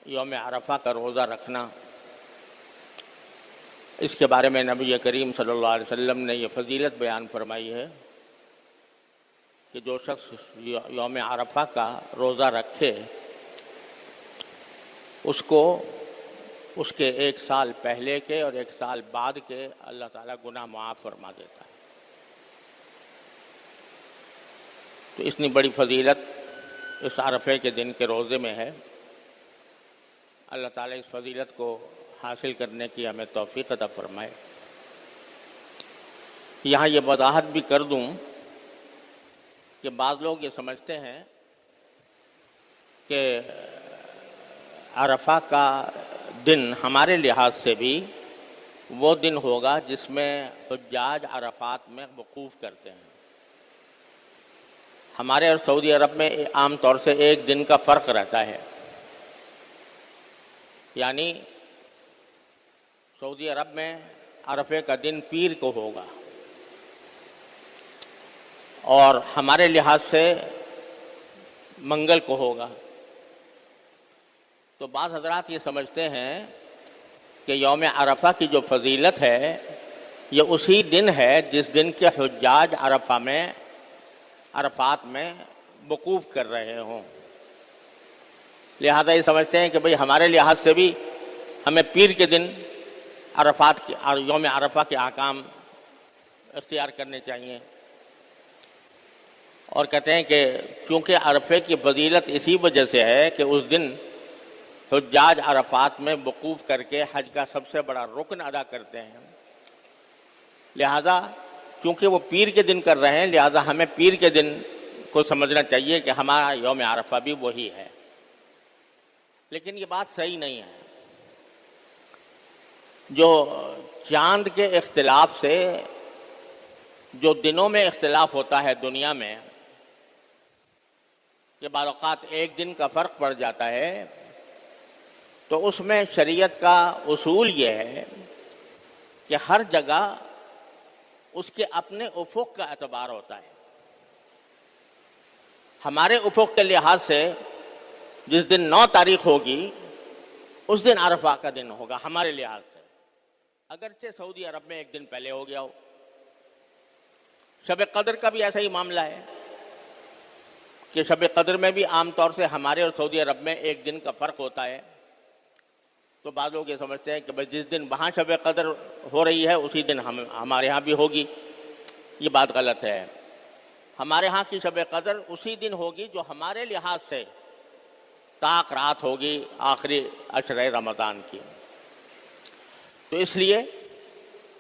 یوم عرفہ کا روزہ رکھنا، اس کے بارے میں نبی کریم صلی اللہ علیہ وسلم نے یہ فضیلت بیان فرمائی ہے کہ جو شخص یوم عرفہ کا روزہ رکھے اس کو اس کے 1 سال پہلے کے اور 1 سال بعد کے اللہ تعالیٰ گناہ معاف فرما دیتا ہے۔ تو اتنی بڑی فضیلت اس عرفے کے دن کے روزے میں ہے۔ اللہ تعالیٰ اس فضیلت کو حاصل کرنے کی ہمیں توفیق عطا فرمائے۔ یہاں یہ وضاحت بھی کر دوں کہ بعض لوگ یہ سمجھتے ہیں کہ عرفہ کا دن ہمارے لحاظ سے بھی وہ دن ہوگا جس میں حجاج عرفات میں وقوف کرتے ہیں۔ ہمارے اور سعودی عرب میں عام طور سے 1 دن کا فرق رہتا ہے، یعنی سعودی عرب میں عرفے کا دن پیر کو ہوگا اور ہمارے لحاظ سے منگل کو ہوگا۔ تو بعض حضرات یہ سمجھتے ہیں کہ یوم عرفہ کی جو فضیلت ہے یہ اسی دن ہے جس دن کے حجاج عرفات میں وقوف کر رہے ہوں، لہذا یہ سمجھتے ہیں کہ بھئی ہمارے لحاظ سے بھی ہمیں پیر کے دن یوم عرفہ کے احکام اختیار کرنے چاہیے، اور کہتے ہیں کہ چونکہ عرفے کی فضیلت اسی وجہ سے ہے کہ اس دن حجاج عرفات میں وقوف کر کے حج کا سب سے بڑا رکن ادا کرتے ہیں، لہذا چونکہ وہ پیر کے دن کر رہے ہیں لہذا ہمیں پیر کے دن کو سمجھنا چاہیے کہ ہمارا یوم عرفہ بھی وہی ہے۔ لیکن یہ بات صحیح نہیں ہے۔ جو چاند کے اختلاف سے جو دنوں میں اختلاف ہوتا ہے دنیا میں، کہ بعض اوقات 1 دن کا فرق پڑ جاتا ہے، تو اس میں شریعت کا اصول یہ ہے کہ ہر جگہ اس کے اپنے افق کا اعتبار ہوتا ہے۔ ہمارے افق کے لحاظ سے جس دن 9 تاریخ ہوگی اس دن عرفہ کا دن ہوگا ہمارے لحاظ سے، اگرچہ سعودی عرب میں 1 دن پہلے ہو گیا ہو۔ شب قدر کا بھی ایسا ہی معاملہ ہے کہ شب قدر میں بھی عام طور سے ہمارے اور سعودی عرب میں 1 دن کا فرق ہوتا ہے، تو بعض لوگ یہ سمجھتے ہیں کہ بھئی جس دن وہاں شب قدر ہو رہی ہے اسی دن ہمارے ہاں بھی ہوگی۔ یہ بات غلط ہے۔ ہمارے ہاں کی شب قدر اسی دن ہوگی جو ہمارے لحاظ سے طاق رات ہوگی آخری عشرہ رمضان کی۔ تو اس لیے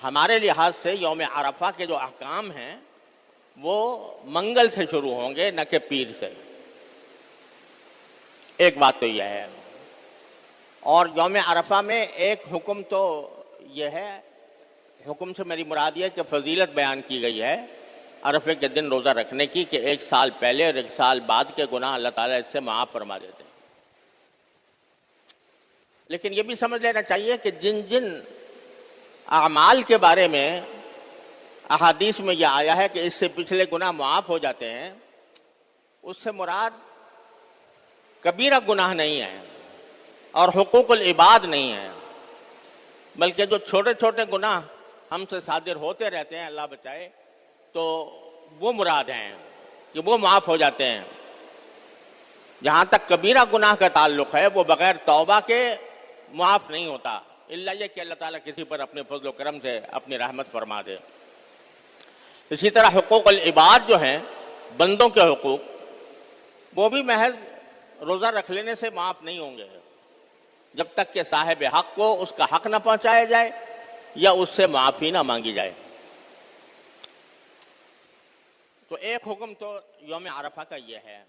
ہمارے لحاظ سے یوم عرفہ کے جو احکام ہیں وہ منگل سے شروع ہوں گے، نہ کہ پیر سے۔ ایک بات تو یہ ہے۔ اور یوم عرفہ میں ایک حکم تو یہ ہے، حکم سے میری مراد یہ کہ فضیلت بیان کی گئی ہے عرفے کے دن روزہ رکھنے کی کہ 1 سال پہلے اور 1 سال بعد کے گناہ اللہ تعالیٰ اس سے معاف فرما دیتے ہیں۔ لیکن یہ بھی سمجھ لینا چاہیے کہ جن جن اعمال کے بارے میں احادیث میں یہ آیا ہے کہ اس سے پچھلے گناہ معاف ہو جاتے ہیں، اس سے مراد کبیرہ گناہ نہیں ہے اور حقوق العباد نہیں ہے، بلکہ جو چھوٹے چھوٹے گناہ ہم سے صادر ہوتے رہتے ہیں، اللہ بچائے، تو وہ مراد ہیں کہ وہ معاف ہو جاتے ہیں۔ جہاں تک کبیرہ گناہ کا تعلق ہے وہ بغیر توبہ کے معاف نہیں ہوتا، الا یہ کہ اللہ تعالیٰ کسی پر اپنے فضل و کرم سے اپنی رحمت فرما دے۔ اسی طرح حقوق العباد جو ہیں بندوں کے حقوق، وہ بھی محض روزہ رکھ لینے سے معاف نہیں ہوں گے جب تک کہ صاحب حق کو اس کا حق نہ پہنچایا جائے یا اس سے معافی نہ مانگی جائے۔ تو ایک حکم تو یوم عرفہ کا یہ ہے۔